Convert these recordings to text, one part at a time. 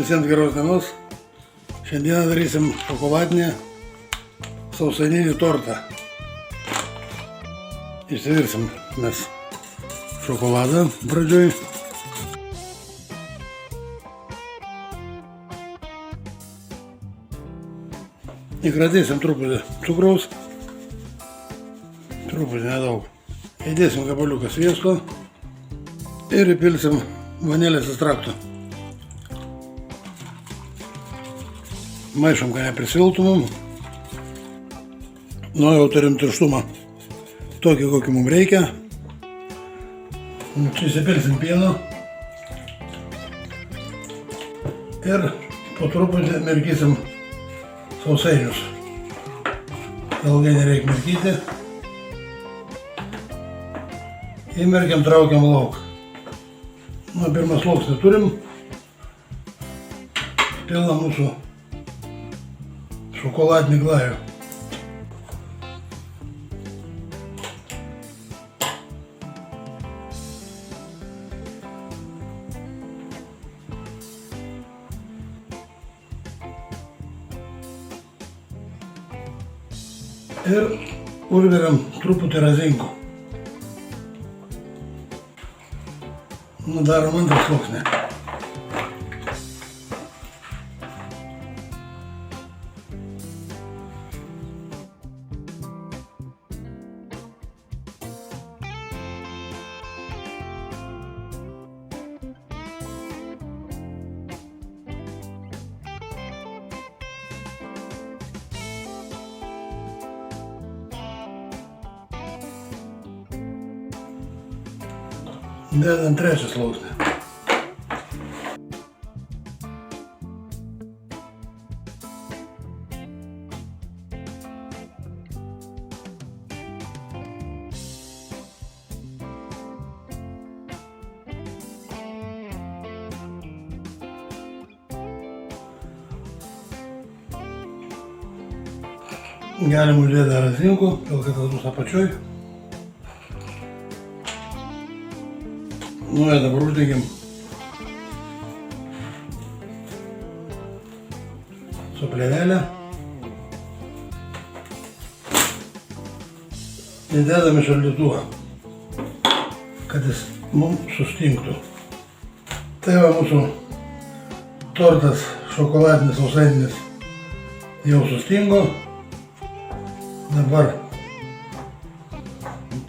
Visiems geros dienos. Šiandieną darysim šokoladinį sausaininį tortą. Išsivirsim mes šokoladą pradžioj. Įkratysim truputį cukraus. Truputį nedaug. Įdėsim gabaliuką sviesto ir įpilsim vanilės ekstrakto. Maišom, kad neprisviltų mum. Nu, jau turim tirštumą tokį, kokį mums reikia. Čia įsipilsim pieno ir po truputį mirkysim sausainius. Ilgai nereikia mirkyti. Įmerkiam, traukiam lauk. Nu, pirmą sluoksnį turim. Pilna mūsų šokoladinį glajų. Ir užveriam truputį razinkų. Nu, darom antrą sluoksnį. Dedam trečią sluoksnį. Galim uždėti dar razinkų, gal kad tas bus apačioj. Nu, ir dabar uždegim su plėvelė. Įdedam į šaldytuvą, kad jis mums sustingtų. Tai va mūsų tortas šokoladinis sausaininis jau sustingo. Dabar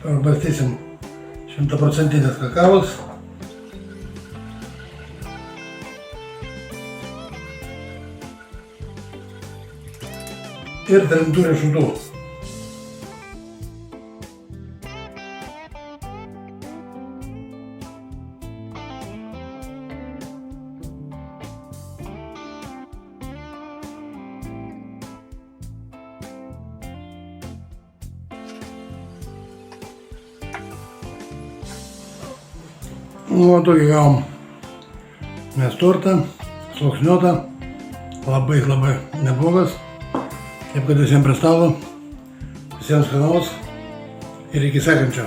perbarstysim 100% kakavos. Ir trintų riešutų. Nu, o tokį gavom mes tortą, sluoksniuotą, labai neblogas. Taip, kad visiems prie stalo, visiems skanaus ir iki sekančio.